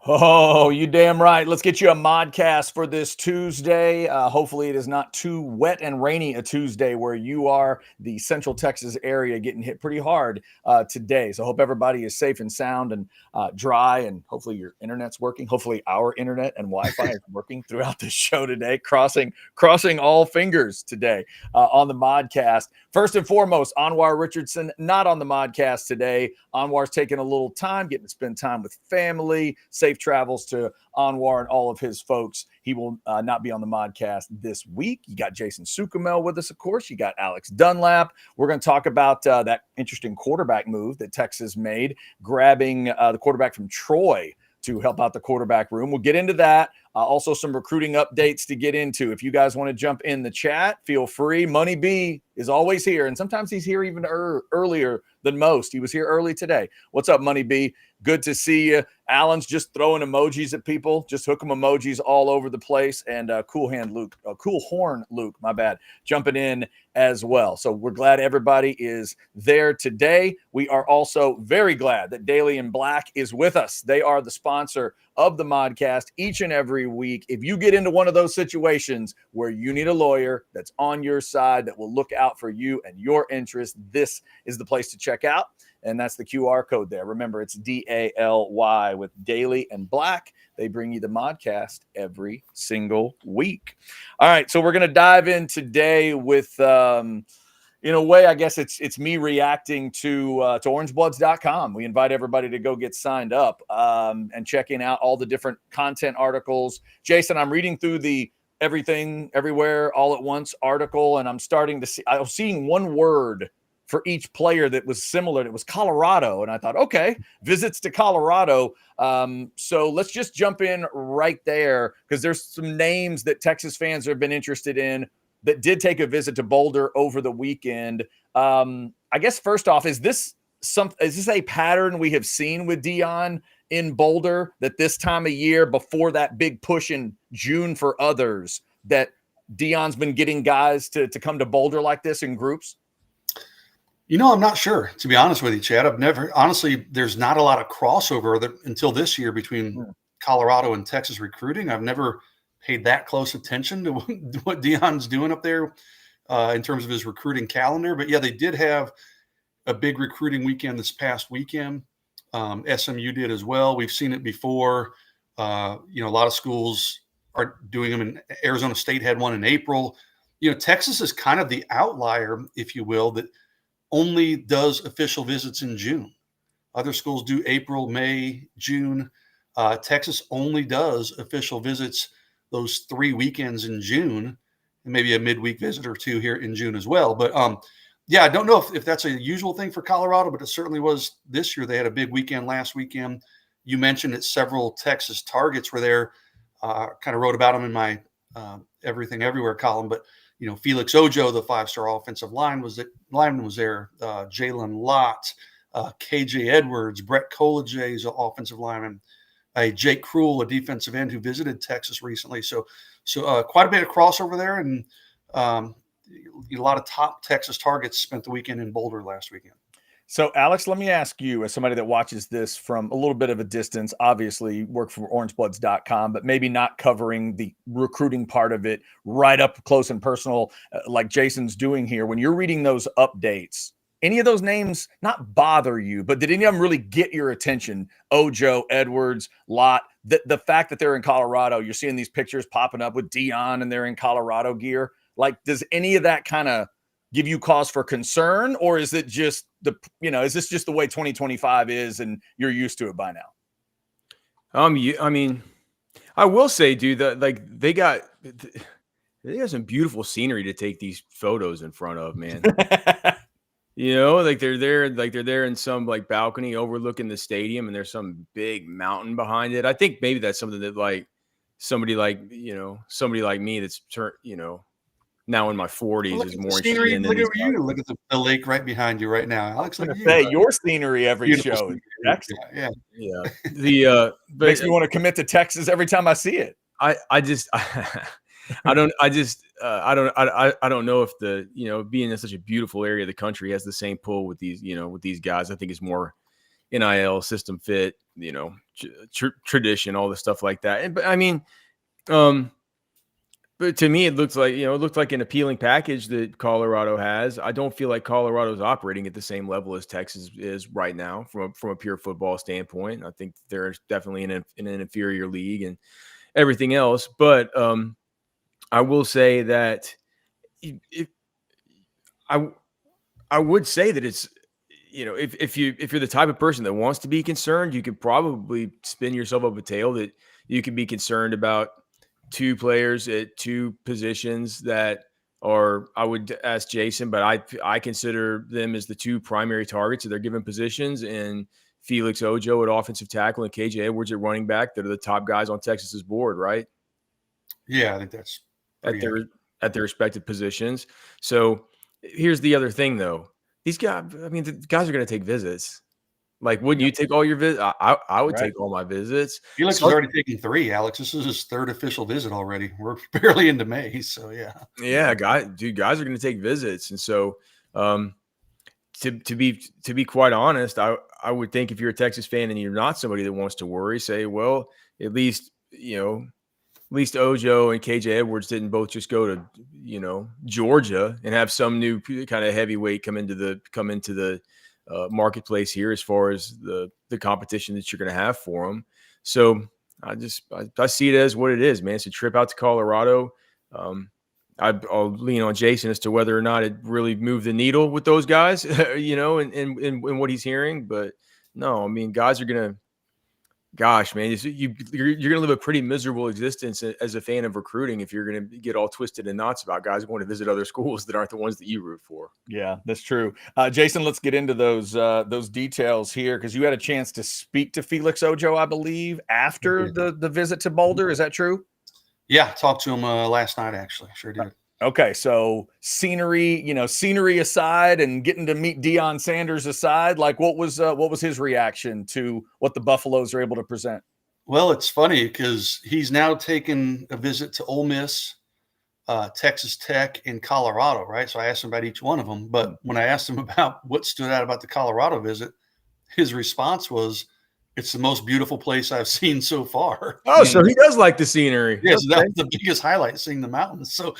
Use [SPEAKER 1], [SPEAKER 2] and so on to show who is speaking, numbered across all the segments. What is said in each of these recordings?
[SPEAKER 1] Oh, you damn right. Let's get you a modcast for this Tuesday. Hopefully, it is not too wet and rainy a Tuesday where you are, the Central Texas area, getting hit pretty hard today. So, hope everybody is safe and sound and dry, and hopefully your internet's working. Hopefully, our internet and Wi-Fi is working throughout the show today. Crossing all fingers today on the modcast. First and foremost, Anwar Richardson not on the modcast today. Anwar's taking a little time, getting to spend time with family. Safe travels to Anwar and all of his folks. He will not be on the modcast this week. You got Jason Sukumel with us, of course. You got Alex Dunlap. We're going to talk about that interesting quarterback move that Texas made, grabbing the quarterback from Troy to help out the quarterback room. We'll get into that. Also, some recruiting updates to get into. If you guys want to jump in the chat, feel free. Money B is always here, and sometimes he's here even earlier than most. He was here early today. What's up, Money B? Good to see you. Alan's just throwing emojis at people. Just hook them emojis all over the place. And Cool Horn Luke, my bad, jumping in as well. So we're glad everybody is there today. We are also very glad that Daily and Black is with us. They are the sponsor of the modcast each and every week. If you get into one of those situations where you need a lawyer that's on your side, that will look out for you and your interests, this is the place to check out. And that's the QR code there. Remember, it's DALY with Daily and Black. They bring you the modcast every single week. All right, so we're going to dive in today with, in a way, I guess it's me reacting to orangebloods.com. We invite everybody to go get signed up and checking out all the different content articles. Jason, I'm reading through the Everything, Everywhere, All at Once article, and I'm starting to see – I was seeing one word – for each player that was similar. It was Colorado. And I thought, okay, visits to Colorado. So let's just jump in right there, because there's some names that Texas fans have been interested in that did take a visit to Boulder over the weekend. I guess first off, is this a pattern we have seen with Deion in Boulder, that this time of year before that big push in June for others, that Deion's been getting guys to come to Boulder like this in groups?
[SPEAKER 2] I'm not sure, to be honest with you, Chad. Honestly, there's not a lot of crossover until this year between Colorado and Texas recruiting. I've never paid that close attention to what Deion's doing up there in terms of his recruiting calendar. But yeah, they did have a big recruiting weekend this past weekend. SMU did as well. We've seen it before. A lot of schools are doing them, and Arizona State had one in April. Texas is kind of the outlier, if you will, that only does official visits in June. Other schools do April, May, June. Texas only does official visits those 3 weekends in June, and maybe a midweek visit or two here in June as well. But I don't know if that's a usual thing for Colorado, but it certainly was this year. They had a big weekend last weekend. You mentioned that several Texas targets were there. Kind of wrote about them in my Everything Everywhere column, but Felix Ojo, the 5-star offensive lineman was there. Jaylen Lott, KJ Edwards, Brett Colajay is an offensive lineman. Jake Krull, a defensive end who visited Texas recently. So quite a bit of crossover there, and a lot of top Texas targets spent the weekend in Boulder last weekend.
[SPEAKER 1] So, Alex, let me ask you, as somebody that watches this from a little bit of a distance, obviously work for orangebloods.com, but maybe not covering the recruiting part of it right up close and personal like Jason's doing here. When you're reading those updates, any of those names not bother you, but did any of them really get your attention? Ojo, Edwards, Lott, the fact that they're in Colorado, you're seeing these pictures popping up with Deion and they're in Colorado gear. Like, does any of that kind of give you cause for concern, or is it just is this just the way 2025 is and you're used to it by now?
[SPEAKER 3] I mean, I will say, dude, that they got some beautiful scenery to take these photos in front of, man. They're there in some balcony overlooking the stadium, and there's some big mountain behind it. I think maybe that's something that somebody like me that's now in my 40s is more interested in.
[SPEAKER 2] Look at you. Look at the lake right behind you right now, Alex.
[SPEAKER 1] I'm gonna say your scenery every
[SPEAKER 2] Beautiful
[SPEAKER 1] show.
[SPEAKER 2] Scenery.
[SPEAKER 1] Yeah.
[SPEAKER 3] But
[SPEAKER 1] makes me want to commit to Texas every time I see it.
[SPEAKER 3] I don't know if being in such a beautiful area of the country has the same pull with these guys. I think it's NIL system fit, tradition, all the stuff like that. But I mean, but to me, it looked like an appealing package that Colorado has. I don't feel like Colorado's operating at the same level as Texas is right now from a pure football standpoint. I think they're definitely in an inferior league and everything else. But I will say that I would say that it's, if you're the type of person that wants to be concerned, you could probably spin yourself up a tale that you could be concerned about two players at two positions that are, I would ask Jason, but I consider them as the two primary targets of their given positions, and Felix Ojo at offensive tackle and KJ Edwards at running back. That are the top guys on Texas's board, right?
[SPEAKER 2] Yeah, I think that's
[SPEAKER 3] at their respective positions. So here's the other thing, though. These guys, I mean, the guys are going to take visits. Like, wouldn't you take all your visits? I would take all my visits.
[SPEAKER 2] Felix has already taken 3, Alex. This is his 3rd official visit already. We're barely into May, so yeah.
[SPEAKER 3] Yeah, guys are going to take visits. And so to be quite honest, I would think if you're a Texas fan and you're not somebody that wants to worry, say, well, at least Ojo and KJ Edwards didn't both just go to, Georgia and have some new kind of heavyweight come into the marketplace here as far as the competition that you're going to have for them. So I see it as what it is, man. It's a trip out to Colorado. I'll lean on Jason as to whether or not it really moved the needle with those guys, and what he's hearing. But no, I mean, guys are going to, gosh, man, you're going to live a pretty miserable existence as a fan of recruiting if you're going to get all twisted in knots about guys going to visit other schools that aren't the ones that you root for.
[SPEAKER 1] Yeah, that's true. Jason, let's get into those details here, because you had a chance to speak to Felix Ojo, I believe, after the visit to Boulder. Is that true?
[SPEAKER 2] Yeah, talked to him last night, actually. Sure did.
[SPEAKER 1] Okay, so scenery aside, and getting to meet Deion Sanders aside, like what was his reaction to what the Buffaloes are able to present?
[SPEAKER 2] Well, it's funny because he's now taken a visit to Ole Miss, Texas Tech, and Colorado, right? So I asked him about each one of them. But when I asked him about what stood out about the Colorado visit, his response was, "It's the most beautiful place I've seen so far."
[SPEAKER 3] Oh, so he does like the scenery.
[SPEAKER 2] Yes, yeah, so that's the biggest highlight, seeing the mountains. So,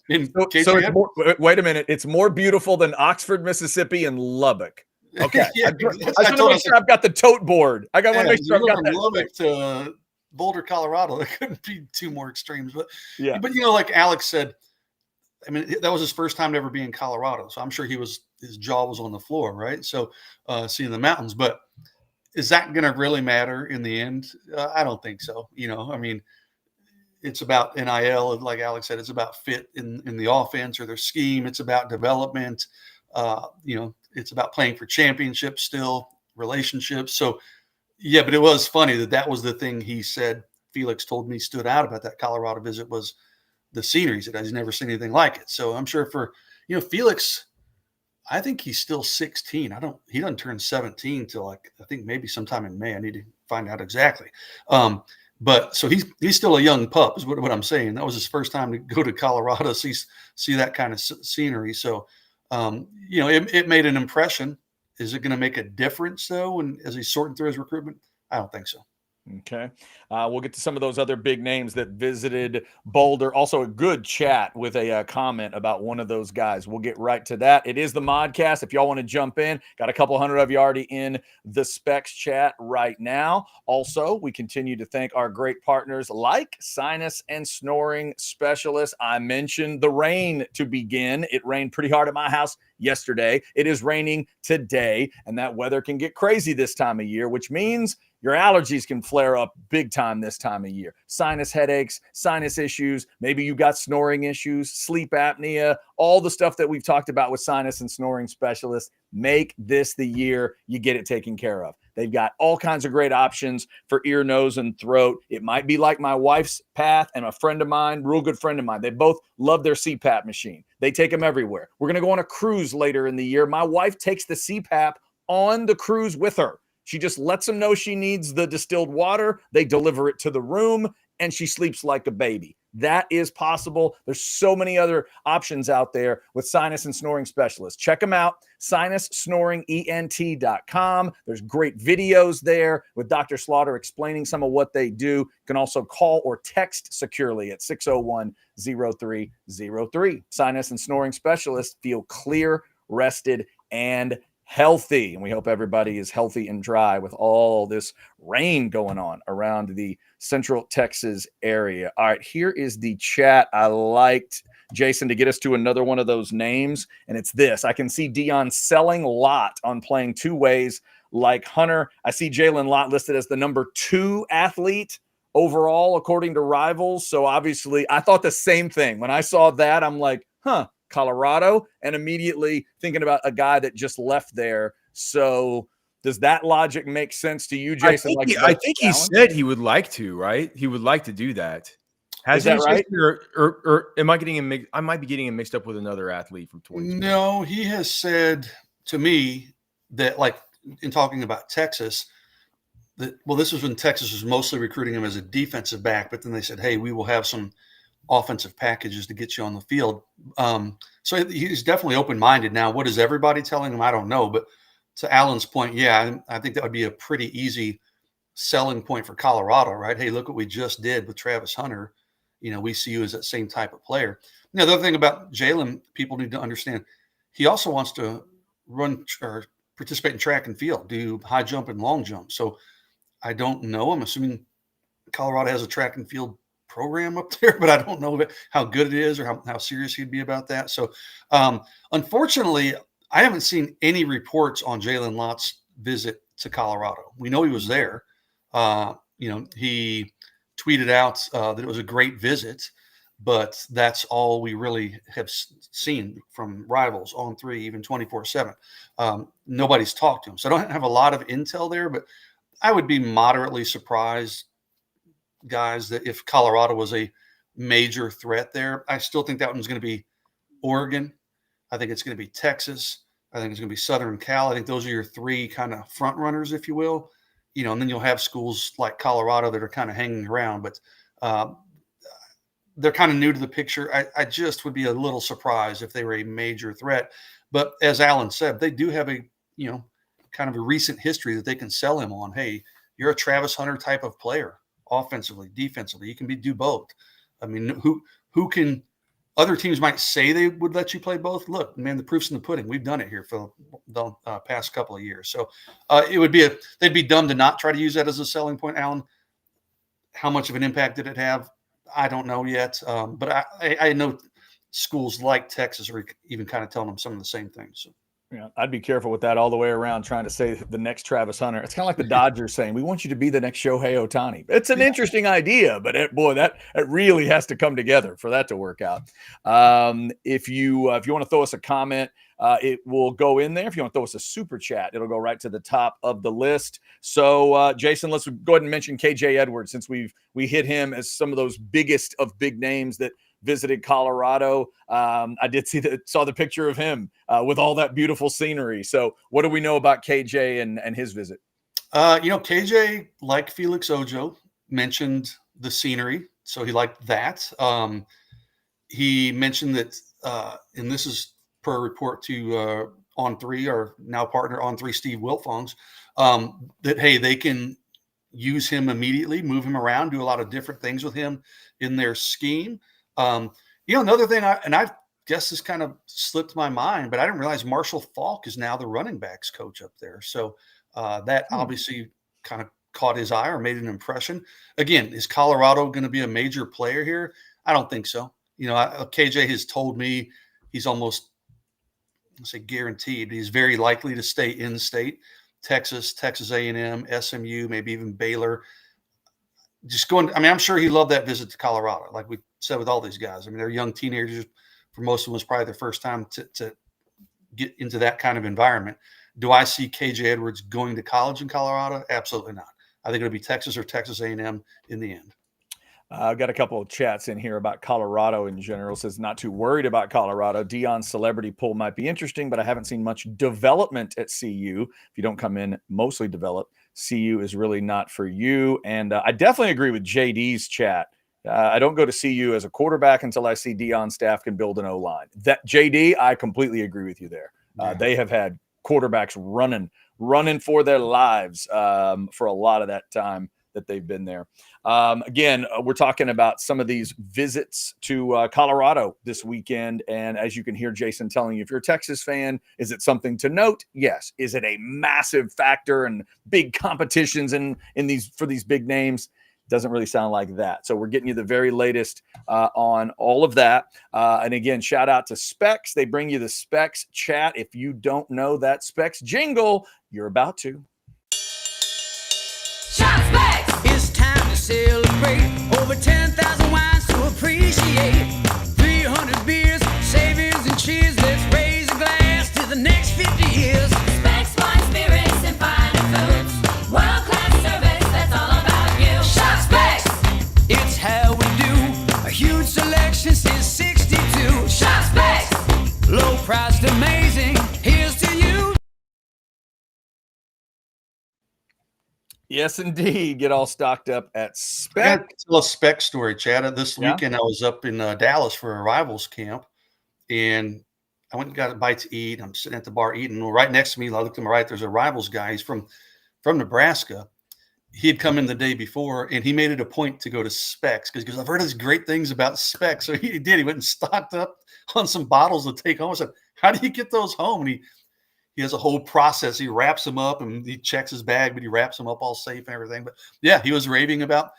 [SPEAKER 1] wait a minute. It's more beautiful than Oxford, Mississippi, and Lubbock. Okay,
[SPEAKER 2] yeah,
[SPEAKER 1] I just want to make sure I've got the tote board. I want to make sure I've got that.
[SPEAKER 2] Lubbock to Boulder, Colorado. There couldn't be 2 more extremes, but
[SPEAKER 1] yeah.
[SPEAKER 2] But like Alex said, I mean, that was his first time to ever be in Colorado, so I'm sure his jaw was on the floor, right? So, seeing the mountains, but is that going to really matter in the end? I don't think so. I mean, it's about NIL, like Alex said. It's about fit in the offense or their scheme. It's about development. It's about playing for championships still, relationships. So, yeah, but it was funny that was the thing he said. Felix told me stood out about that Colorado visit was the scenery. He said he's never seen anything like it. So I'm sure for Felix, I think he's still 16. He doesn't turn 17 till I think maybe sometime in May. I need to find out exactly. But so he's still a young pup is what I'm saying. That was his first time to go to Colorado, see that kind of scenery. So, it made an impression. Is it going to make a difference though? And as he's sorting through his recruitment, I don't think so.
[SPEAKER 1] Okay. We'll get to some of those other big names that visited Boulder. Also a good chat with a comment about one of those guys. We'll get right to that. It is the Modcast. If y'all want to jump in, got a couple hundred of you already in the Specs chat right now. Also, we continue to thank our great partners like Sinus and Snoring Specialists. I mentioned the rain to begin. It rained pretty hard at my house yesterday. It is raining today, and that weather can get crazy this time of year, which means your allergies can flare up big time this time of year. Sinus headaches, sinus issues, maybe you got snoring issues, sleep apnea, all the stuff that we've talked about with Sinus and Snoring Specialists. Make this the year you get it taken care of. They've got all kinds of great options for ear, nose, and throat. It might be like my wife's path and a friend of mine, real good friend of mine. They both love their CPAP machine. They take them everywhere. We're going to go on a cruise later in the year. My wife takes the CPAP on the cruise with her. She just lets them know she needs the distilled water. They deliver it to the room, and she sleeps like a baby. That is possible. There's so many other options out there with sinus and snoring specialists. Check them out, sinussnoringent.com. There's great videos there with Dr. Slaughter explaining some of what they do. You can also call or text securely at 601-0303. Sinus and snoring specialists feel clear, rested, and healthy. And we hope everybody is healthy and dry with all this rain going on around the Central Texas area. All right, here is the chat. I liked Jason to get us to another one of those names, and it's this. I can see Deion selling Lott on playing two ways like Hunter. I see Jaylen Lott listed as the number 2 athlete overall, according to Rivals. So obviously, I thought the same thing. When I saw that, I'm like, Colorado, and immediately thinking about a guy that just left there. So does that logic make sense to you, Jason?
[SPEAKER 3] I think he said he would like to, right? He would like to do that.
[SPEAKER 1] Is that right?
[SPEAKER 3] Or am I getting him mixed? I might be getting him mixed up with another athlete from 2020.
[SPEAKER 2] No, he has said to me that, like, in talking about Texas, that, well, this was when Texas was mostly recruiting him as a defensive back, but then they said, hey, we will have some offensive packages to get you on the field. So he's definitely open-minded. Now, what is everybody telling him? I don't know. But to Alan's point, yeah, I think that would be a pretty easy selling point for Colorado, right? Hey, look what we just did with Travis Hunter. We see you as that same type of player. Now, the other thing about Jaylen, people need to understand, he also wants to run or participate in track and field, do high jump and long jump. So I don't know. I'm assuming Colorado has a track and field program up there, but I don't know how good it is or how serious he'd be about that. So unfortunately, I haven't seen any reports on Jaylen Lott's visit to Colorado. We know he was there. He tweeted out that it was a great visit, but that's all we really have seen from Rivals on 3, even 24/7. Nobody's talked to him. So I don't have a lot of intel there, but I would be moderately surprised, guys, that if Colorado was a major threat there. I still think that one's going to be Oregon. I think it's going to be Texas. I think it's going to be Southern Cal. I think those are your 3 kind of front runners, if you will. And then you'll have schools like Colorado that are kind of hanging around, but they're kind of new to the picture. I just would be a little surprised if they were a major threat. But as Alan said, they do have a kind of a recent history that they can sell him on. Hey, you're a Travis Hunter type of player. Offensively, defensively, you can do both. I mean, who can? Other teams might say they would let you play both. Look, man, the proof's in the pudding. We've done it here for the past couple of years. So they'd be dumb to not try to use that as a selling point. Alan, how much of an impact did it have? I don't know yet, but I know schools like Texas are even kind of telling them some of the same things. So.
[SPEAKER 1] Yeah, I'd be careful with that all the way around, trying to say the next Travis Hunter. It's kind of like the Dodgers saying, we want you to be the next Shohei Ohtani. It's an interesting idea, but that really has to come together for that to work out. If you want to throw us a comment, it will go in there. If you want to throw us a super chat, it'll go right to the top of the list. So, Jason, let's go ahead and mention KJ Edwards, since we hit him as some of those biggest of big names that visited Colorado. I did saw the picture of him with all that beautiful scenery. So what do we know about KJ and his visit?
[SPEAKER 2] KJ, like Felix Ojo, mentioned the scenery. So he liked that. He mentioned that, and this is per report to On3, our now partner On3, Steve Wiltfong's, that, hey, they can use him immediately, move him around, do a lot of different things with him in their scheme. Another thing, I guess this kind of slipped my mind, but I didn't realize Marshall Faulk is now the running backs coach up there. So that obviously kind of caught his eye or made an impression. Again, is Colorado going to be a major player here? I don't think so. KJ has told me he's almost, let's say, guaranteed. He's very likely to stay in state. Texas A&M, SMU, maybe even Baylor. I'm sure he loved that visit to Colorado, like we said with all these guys. I mean, they're young teenagers. For most of them, it's probably their first time to get into that kind of environment. Do I see KJ Edwards going to college in Colorado? Absolutely not. I think it'll be Texas or Texas A&M in the end.
[SPEAKER 1] I've got a couple of chats in here about Colorado in general. Says not too worried about Colorado. Deion's celebrity pool might be interesting, but I haven't seen much development at CU. If you don't come in mostly developed, CU is really not for you. And I definitely agree with JD's chat I don't go to CU as a quarterback until I see Deion staff can build an O-line. That JD, I completely agree with you there. They have had quarterbacks running for their lives for a lot of that time that they've been there. Again, we're talking about some of these visits to Colorado this weekend. And as you can hear Jason telling you, if you're a Texas fan, is it something to note? Yes. Is it a massive factor and big competitions in these for these big names? Doesn't really sound like that. So we're getting you the very latest on all of that. And again, shout out to Specs. They bring you the Specs chat. If you don't know that Specs jingle, you're about to.
[SPEAKER 4] Shop Specs! It's time to celebrate. Over 10,000 wines to appreciate. 300 beers, savings and cheers. Let's raise a glass to the next 50 years.
[SPEAKER 5] Specs, wine, spirits, and finer foods. World-class service, that's all about you.
[SPEAKER 4] Shop Specs! It's how we do. A huge selection since 62. Shop Specs! Low priced, amazing. Here's to you.
[SPEAKER 1] Yes, indeed. Get all stocked up at
[SPEAKER 2] I
[SPEAKER 1] Spec.
[SPEAKER 2] got to tell a Spec story, Chad. This weekend I was up in Dallas for a rivals camp, and I went and got a bite to eat. I'm sitting at the bar eating. Well, right next to me, I looked to my right, there's a rivals guy. He's from Nebraska. He had come in the day before, and he made it a point to go to Specs because he goes, I've heard these great things about Specs. So he did. He went and stocked up on some bottles to take home. I said, how do you get those home? And he has a whole process. He wraps them up and he checks his bag, but he wraps them up all safe and everything. But yeah, he was raving about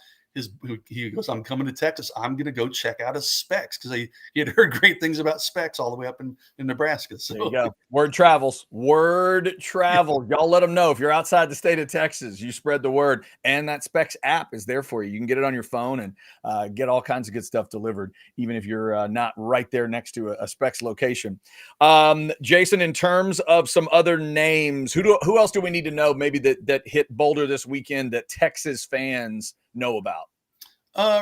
[SPEAKER 2] he goes, I'm coming to Texas. I'm going to go check out his Specs because he had heard great things about Specs all the way up in Nebraska. So
[SPEAKER 1] there you go. Word travels. Y'all let them know if you're outside the state of Texas, you spread the word. And that Specs app is there for you. You can get it on your phone and get all kinds of good stuff delivered, even if you're not right there next to a Specs location. Jason, in terms of some other names, who else do we need to know maybe that hit Boulder this weekend that Texas fans know about?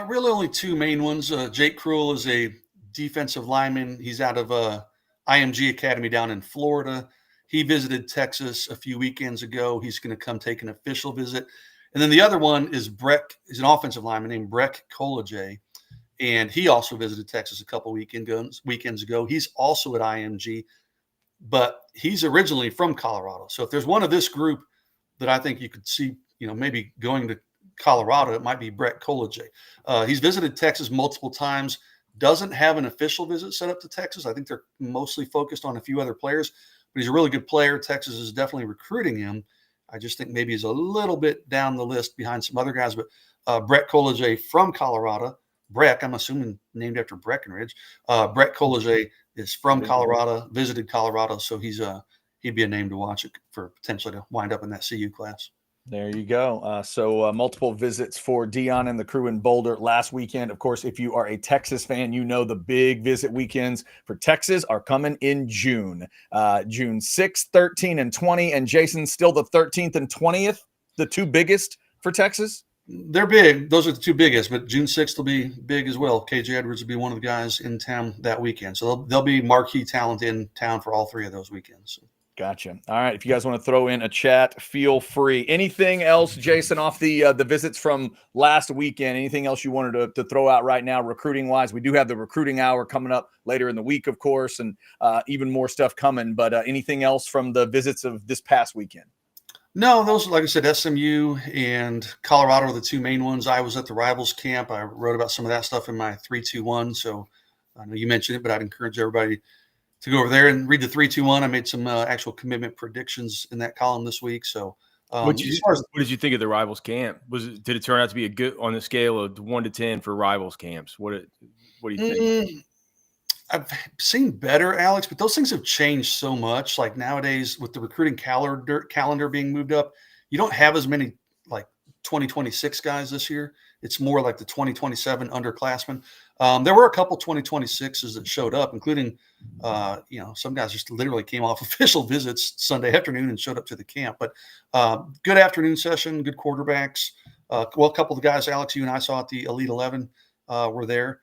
[SPEAKER 2] Really only two main ones. Jake Cruel is a defensive lineman. He's out of IMG Academy down in Florida. He visited Texas a few weekends ago. He's going to come take an official visit. And then the other one is Breck. He's an offensive lineman named Breck Kolajay, and he also visited Texas a couple weekends ago. He's also at IMG, but he's originally from Colorado. So if there's one of this group that I think you could see, maybe going to Colorado, it might be Breck Kolajay. He's visited Texas multiple times, doesn't have an official visit set up to Texas. I think they're mostly focused on a few other players, but he's a really good player. Texas is definitely recruiting him. I just think maybe he's a little bit down the list behind some other guys, but Breck Kolajay from Colorado. Breck, I'm assuming named after Breckenridge. Breck Kolajay is from Colorado, visited Colorado, so he'd be a name to watch for potentially to wind up in that CU class.
[SPEAKER 1] There you go. So multiple visits for Deion and the crew in Boulder last weekend. Of course, if you are a Texas fan, you know the big visit weekends for Texas are coming in June. June 6th, 13, and 20. And Jason, still the 13th and 20th, the two biggest for Texas?
[SPEAKER 2] They're big. Those are the two biggest, but June 6th will be big as well. KJ Edwards will be one of the guys in town that weekend. So they'll be marquee talent in town for all three of those weekends.
[SPEAKER 1] Gotcha. All right. If you guys want to throw in a chat, feel free. Anything else, Jason, off the visits from last weekend? Anything else you wanted to throw out right now, recruiting wise? We do have the recruiting hour coming up later in the week, of course, and even more stuff coming. But anything else from the visits of this past weekend?
[SPEAKER 2] No, those, like I said, SMU and Colorado are the two main ones. I was at the Rivals camp. I wrote about some of that stuff in my 3-2-1. So I know you mentioned it, but I'd encourage everybody to go over there and read the 3-2-1. I made some actual commitment predictions in that column this week. So,
[SPEAKER 3] what did you think of the Rivals camp? Did it turn out to be a good on the scale of 1 to 10 for Rivals camps? What do you think?
[SPEAKER 2] I've seen better, Alex, but those things have changed so much. Like nowadays, with the recruiting calendar being moved up, you don't have as many like 2026 guys this year. It's more like the 2027 underclassmen. There were a couple 2026s that showed up, including, some guys just literally came off official visits Sunday afternoon and showed up to the camp. But good afternoon session, good quarterbacks. A couple of the guys, Alex, you and I saw at the Elite 11 were there.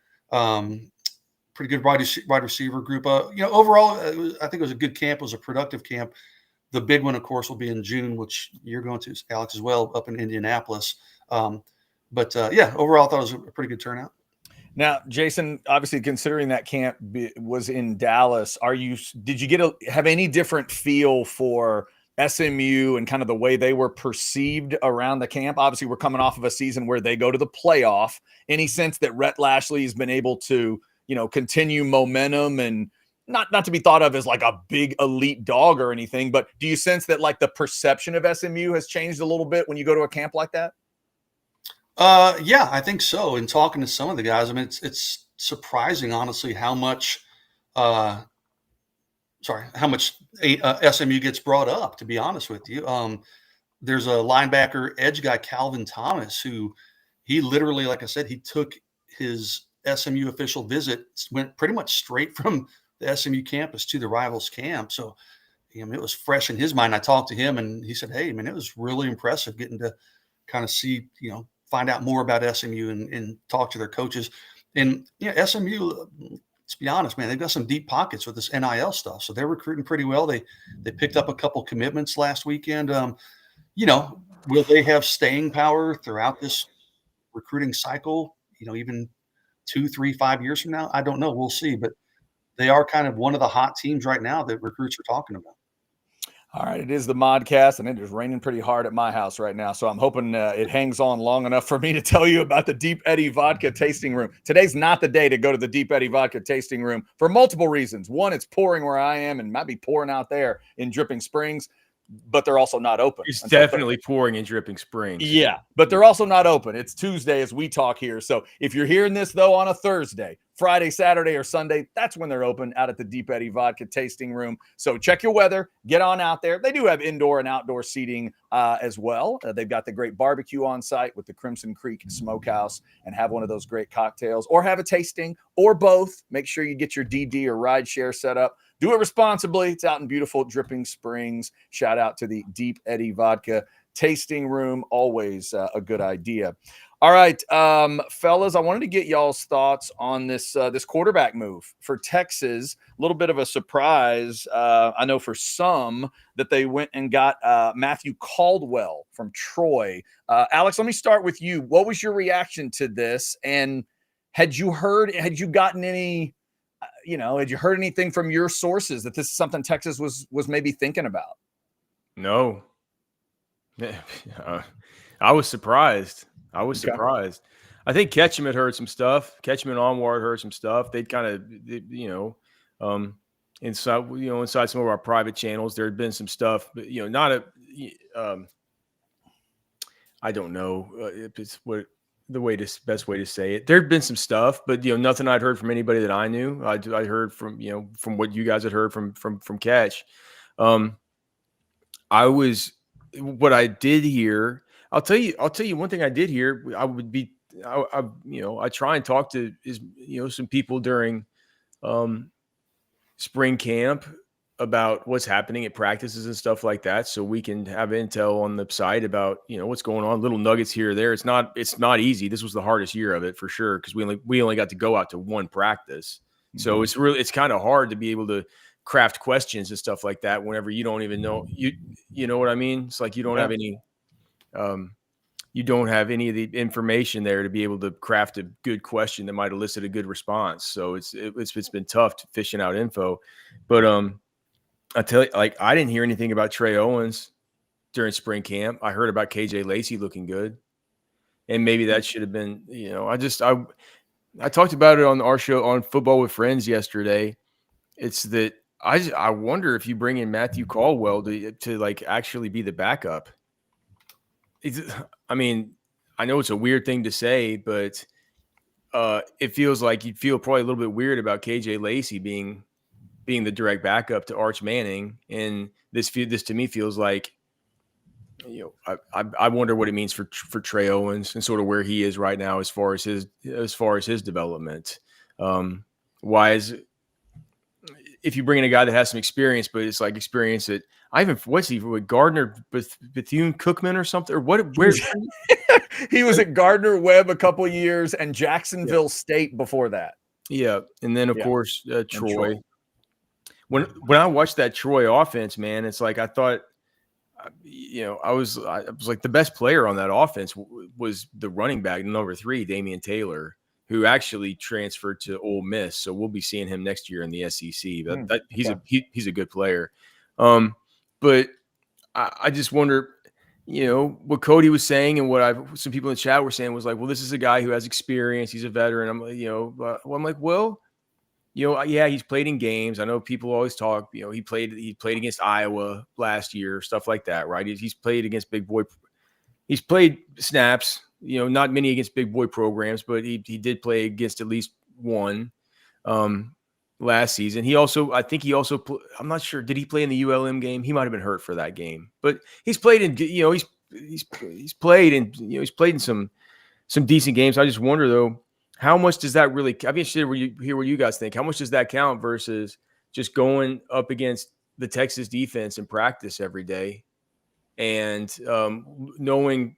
[SPEAKER 2] Pretty good wide receiver group. Overall, I think it was a good camp. It was a productive camp. The big one, of course, will be in June, which you're going to, Alex, as well, up in Indianapolis. Overall, I thought it was a pretty good turnout.
[SPEAKER 1] Now, Jason, obviously considering that camp was in Dallas, did you have any different feel for SMU and kind of the way they were perceived around the camp? Obviously, we're coming off of a season where they go to the playoff. Any sense that Rhett Lashlee has been able to, continue momentum and not to be thought of as like a big elite dog or anything, but do you sense that like the perception of SMU has changed a little bit when you go to a camp like that?
[SPEAKER 2] Yeah, I think so. In talking to some of the guys, I mean, it's surprising, honestly, how much SMU gets brought up, to be honest with you. There's a linebacker edge guy, Calvin Thomas, who he literally, like I said, he took his SMU official visit, went pretty much straight from the SMU campus to the rivals camp. So, it was fresh in his mind. I talked to him and he said, hey, man, it was really impressive getting to kind of see, find out more about SMU and talk to their coaches. And, SMU, let's be honest, man, they've got some deep pockets with this NIL stuff. So they're recruiting pretty well. They picked up a couple commitments last weekend. Will they have staying power throughout this recruiting cycle, even 2, 3, 5 years from now? I don't know. We'll see. But they are kind of one of the hot teams right now that recruits are talking about.
[SPEAKER 1] All right, it is the Modcast, and it is raining pretty hard at my house right now. So I'm hoping it hangs on long enough for me to tell you about the Deep Eddy Vodka Tasting Room. Today's not the day to go to the Deep Eddy Vodka Tasting Room for multiple reasons. One, it's pouring where I am and might be pouring out there in Dripping Springs, but they're also not open.
[SPEAKER 3] It's definitely pouring in Dripping Springs.
[SPEAKER 1] Yeah, but they're also not open. It's Tuesday as we talk here. So if you're hearing this, though, on a Thursday, Friday, Saturday, or Sunday, that's when they're open out at the Deep Eddy Vodka Tasting Room. So check your weather. Get on out there. They do have indoor and outdoor seating as well. They've got the great barbecue on site with the Crimson Creek Smokehouse, and have one of those great cocktails or have a tasting or both. Make sure you get your DD or ride share set up. Do it responsibly. It's out in beautiful Dripping Springs. Shout out to the Deep Eddy Vodka Tasting Room. Always a good idea. All right, fellas, I wanted to get y'all's thoughts on this quarterback move for Texas. A little bit of a surprise, I know for some, that they went and got Matthew Caldwell from Troy. Alex, let me start with you. What was your reaction to this? And had you gotten any, had you heard anything from your sources that this is something Texas was maybe thinking about?
[SPEAKER 3] No. I was surprised. Surprised. I think Ketchum had heard some stuff. Ketchum and Onward heard some stuff. They'd kind of, inside some of our private channels, there had been some stuff, but I don't know if it's best way to say it. There'd been some stuff, but nothing I'd heard from anybody that I knew. I heard from from what you guys had heard from Catch. What I did hear. I'll tell you one thing I did hear. I try and talk to some people during spring camp about what's happening at practices and stuff like that, so we can have intel on the site about what's going on, little nuggets here or there. It's not easy. This was the hardest year of it for sure, because we only got to go out to one practice. So it's kind of hard to be able to craft questions and stuff like that whenever you don't even know you know what I mean. It's like you don't have any you don't have any of the information there to be able to craft a good question that might elicit a good response. So it's been tough to fishing out info. But I tell you, like, I didn't hear anything about Trey Owens during spring camp. I heard about KJ Lacey looking good, and maybe that should have been, I talked about it on our show on Football with Friends yesterday. It's that I wonder if you bring in Matthew Caldwell to like actually be the backup. I mean, I know it's a weird thing to say, but it feels like you'd feel probably a little bit weird about KJ Lacey being the direct backup to Arch Manning, and this to me feels like, I wonder what it means for Trey Owens and sort of where he is right now as far as his development. If you bring in a guy that has some experience, but it's like experience that what's he with Gardner Bethune-Cookman or something, or what? Where
[SPEAKER 1] he was at Gardner Webb a couple of years and Jacksonville State before that. Yeah,
[SPEAKER 3] and then of course Troy. When I watched that Troy offense, man, it's like I thought, I was like the best player on that offense was the running back number 3, Damian Taylor, who actually transferred to Ole Miss. So we'll be seeing him next year in the SEC. But he's a good player. But I just wonder, what Cody was saying and what some people in the chat were saying was like, well, this is a guy who has experience. He's a veteran. I'm like, yeah, he's played in games. I know people always talk, he played against Iowa last year, stuff like that, right? He's played against big boy. He's played snaps, not many against big boy programs, but he did play against at least one last season. I'm not sure. Did he play in the ULM game? He might've been hurt for that game, but he's played in, he's played in some decent games. I just wonder though, how much does that really? I'd be interested to hear what you guys think. How much does that count versus just going up against the Texas defense in practice every day, and knowing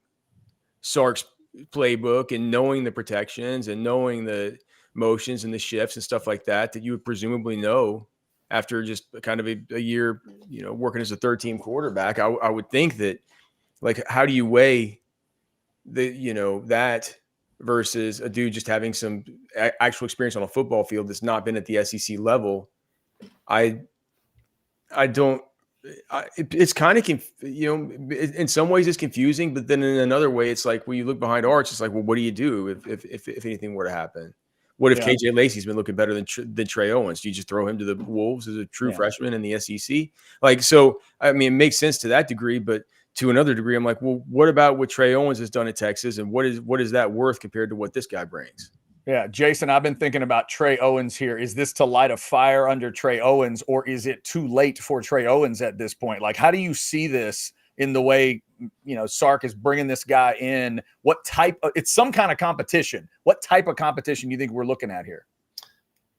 [SPEAKER 3] Sark's playbook and knowing the protections and knowing the motions and the shifts and stuff like that you would presumably know after just kind of a year, working as a third-team quarterback. I would think that, like, how do you weigh that versus a dude just having some actual experience on a football field that's not been at the SEC level? It's kind of, in some ways it's confusing, but then in another way, it's like when you look behind Arch, it's like, well, what do you do if anything were to happen? What if KJ Lacey's been looking better than Trey Owens? Do you just throw him to the Wolves as a true freshman in the SEC? Like, so, I mean, it makes sense to that degree, but to another degree, I'm like, well, what about what Trey Owens has done at Texas, and what is that worth compared to what this guy brings?
[SPEAKER 1] Yeah, Jason, I've been thinking about Trey Owens here. Is this to light a fire under Trey Owens, or is it too late for Trey Owens at this point? Like, how do you see this in the way, Sark is bringing this guy in? It's some kind of competition. What type of competition do you think we're looking at here?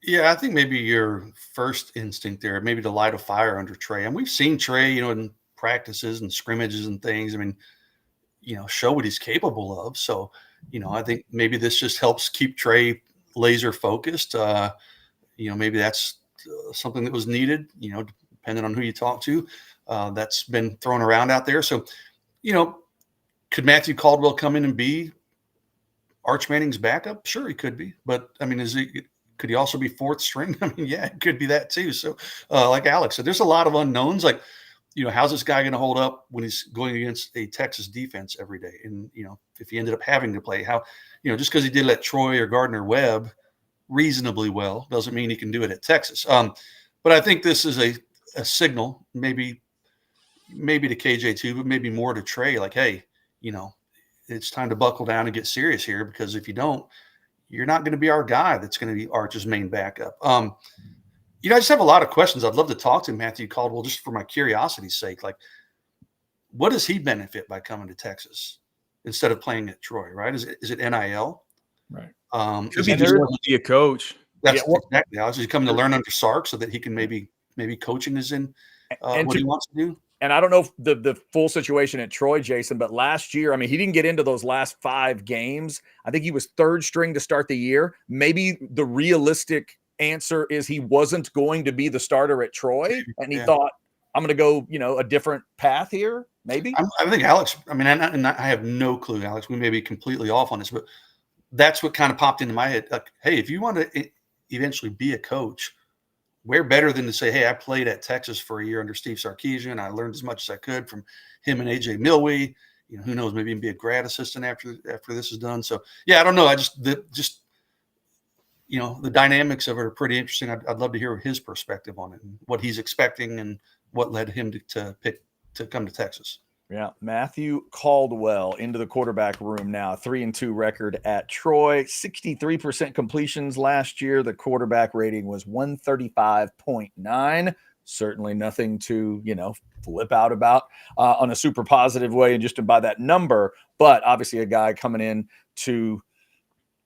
[SPEAKER 2] Yeah, I think maybe your first instinct there, maybe to light a fire under Trey. And we've seen Trey, in practices and scrimmages and things. I mean, show what he's capable of. So, I think maybe this just helps keep Trey laser focused. Maybe that's something that was needed, depending on who you talk to. That's been thrown around out there. So, could Matthew Caldwell come in and be Arch Manning's backup? Sure, he could be. But, I mean, could he also be fourth string? I mean, yeah, it could be that too. So, like Alex said, there's a lot of unknowns. Like, how's this guy going to hold up when he's going against a Texas defense every day? And, if he ended up having to play, just because he did let Troy or Gardner-Webb reasonably well doesn't mean he can do it at Texas. But I think this is a signal, maybe to KJ too, but maybe more to Trey, like, hey, it's time to buckle down and get serious here, because if you don't, you're not going to be our guy that's going to be Arch's main backup. I just have a lot of questions. I'd love to talk to Matthew Caldwell just for my curiosity's sake. Like, what does he benefit by coming to Texas instead of playing at Troy, right? Is it NIL?
[SPEAKER 1] Right.
[SPEAKER 3] Could be just want to be a coach.
[SPEAKER 2] That's exactly. I was just coming to learn under Sark so that he can maybe coaching is in what he wants to do.
[SPEAKER 1] And I don't know if the full situation at Troy, Jason, but last year, I mean, he didn't get into those last 5 games. I think he was third string to start the year. Maybe the realistic answer is he wasn't going to be the starter at Troy, and he thought, I'm going to go, a different path here. Maybe.
[SPEAKER 2] I think Alex, I mean, and I have no clue, Alex, we may be completely off on this, but that's what kind of popped into my head. Like, hey, if you want to eventually be a coach, where better than to say, hey, I played at Texas for a year under Steve Sarkisian. I learned as much as I could from him and AJ Milwee. Who knows, maybe even be a grad assistant after this is done. So, yeah, I don't know. The dynamics of it are pretty interesting. I'd love to hear his perspective on it and what he's expecting and what led him to pick to come to Texas.
[SPEAKER 1] Yeah, Matthew Caldwell into the quarterback room now. 3-2 record at Troy. 63% completions last year. The quarterback rating was 135.9. Certainly nothing to, flip out about on a super positive way and just by that number. But obviously a guy coming in to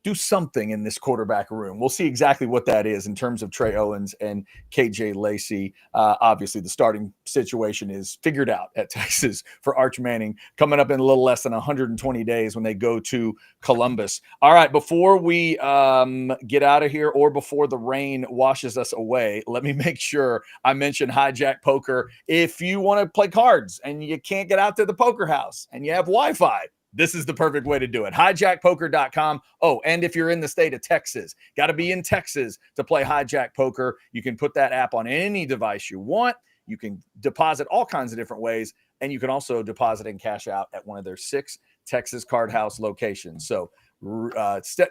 [SPEAKER 1] do something in this quarterback room. We'll see exactly what that is in terms of Trey Owens and KJ Lacey. Obviously, the starting situation is figured out at Texas for Arch Manning coming up in a little less than 120 days when they go to Columbus. All right, before we get out of here or before the rain washes us away, let me make sure I mention Hijack Poker. If you want to play cards and you can't get out to the poker house and you have Wi-Fi, this is the perfect way to do it. Hijackpoker.com. Oh, and if you're in the state of Texas, got to be in Texas to play Hijack Poker. You can put that app on any device you want. You can deposit all kinds of different ways, and you can also deposit and cash out at one of their 6 Texas Card House locations. So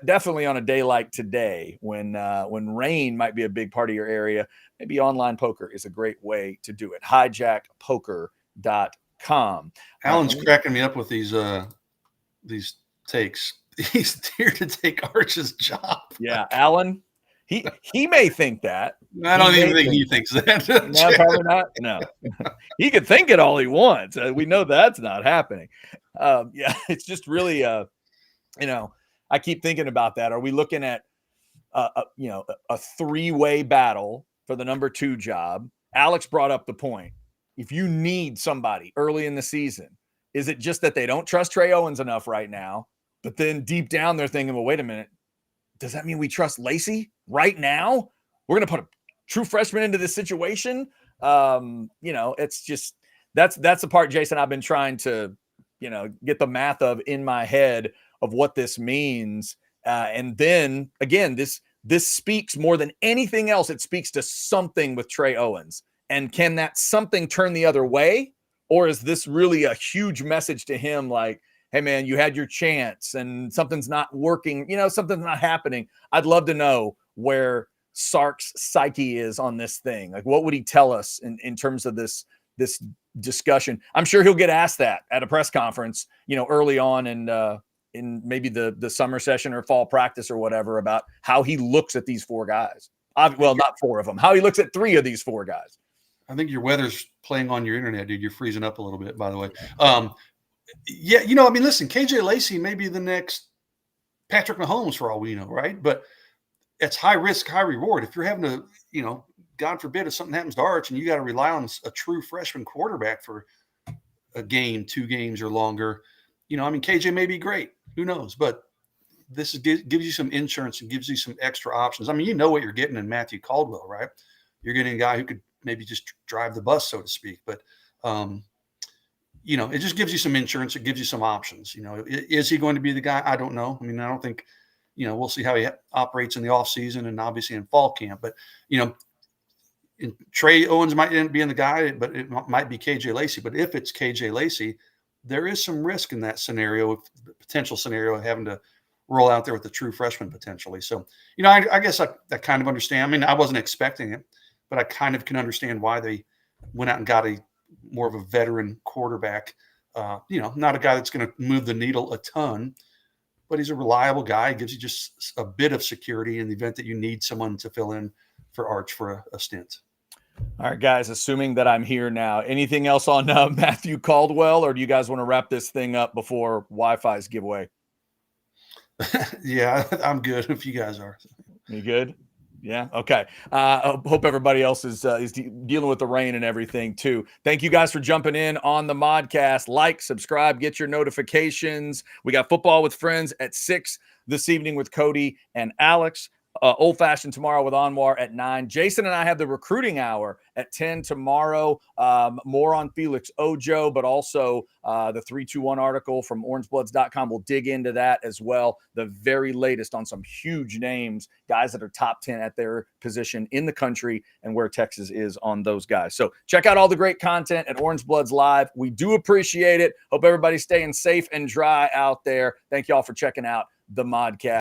[SPEAKER 1] definitely on a day like today, when rain might be a big part of your area, maybe online poker is a great way to do it. Hijackpoker.com.
[SPEAKER 2] Alan's cracking me up with these takes. He's here to take Arch's job.
[SPEAKER 1] Yeah, Alan. He may think that.
[SPEAKER 2] I don't even think he thinks that.
[SPEAKER 1] No, probably not. No, he could think it all he wants. We know that's not happening. Yeah, it's just really, I keep thinking about that. Are we looking at, a 3-way battle for the number 2 job? Alex brought up the point. If you need somebody early in the season, is it just that they don't trust Trey Owens enough right now? But then deep down, they're thinking, well, wait a minute. Does that mean we trust Lacey right now? We're going to put a true freshman into this situation. It's just that's the part, Jason, I've been trying to, get the math of in my head of what this means. And then again, this speaks more than anything else. It speaks to something with Trey Owens. And can that something turn the other way? Or is this really a huge message to him? Like, hey man, you had your chance and something's not working, something's not happening. I'd love to know where Sark's psyche is on this thing. Like, what would he tell us in terms of this discussion? I'm sure he'll get asked that at a press conference, early on in maybe the summer session or fall practice or whatever, about how he looks at these 4 guys. Well, not 4 of them, how he looks at 3 of these 4 guys.
[SPEAKER 2] I think your weather's playing on your internet, dude. You're freezing up a little bit, by the way. Yeah, listen, KJ Lacey may be the next Patrick Mahomes for all we know, right? But it's high risk, high reward. If you're having to, God forbid, if something happens to Arch and you got to rely on a true freshman quarterback for a game, 2 games or longer, KJ may be great. Who knows? But this gives you some insurance and gives you some extra options. what you're getting in Matthew Caldwell, right? You're getting a guy who could maybe just drive the bus, so to speak. But, it just gives you some insurance. It gives you some options. Is he going to be the guy? I don't know. I don't think, we'll see how he operates in the off season and obviously in fall camp. But, Trey Owens might end up being the guy, but it might be KJ Lacey. But if it's KJ Lacey, there is some risk in that scenario, potential scenario of having to roll out there with the true freshman potentially. So, I guess I kind of understand. I wasn't expecting it, but I kind of can understand why they went out and got more of a veteran quarterback, not a guy that's going to move the needle a ton, but he's a reliable guy. He gives you just a bit of security in the event that you need someone to fill in for Arch for a stint.
[SPEAKER 1] All right, guys, assuming that I'm here now, anything else on Matthew Caldwell, or do you guys want to wrap this thing up before Wi-Fi's giveaway?
[SPEAKER 2] Yeah, I'm good if you guys are.
[SPEAKER 1] You good? Yeah. Okay. I hope everybody else is dealing with the rain and everything too. Thank you guys for jumping in on the Modcast. Like, subscribe, get your notifications. We got Football with Friends at 6 this evening with Cody and Alex. Old Fashioned tomorrow with Anwar at 9. Jason and I have the recruiting hour at 10 tomorrow. More on Felix Ojo, but also the 321 article from orangebloods.com. We'll dig into that as well. The very latest on some huge names, guys that are top 10 at their position in the country and where Texas is on those guys. So check out all the great content at Orange Bloods Live. We do appreciate it. Hope everybody's staying safe and dry out there. Thank you all for checking out the Modcast.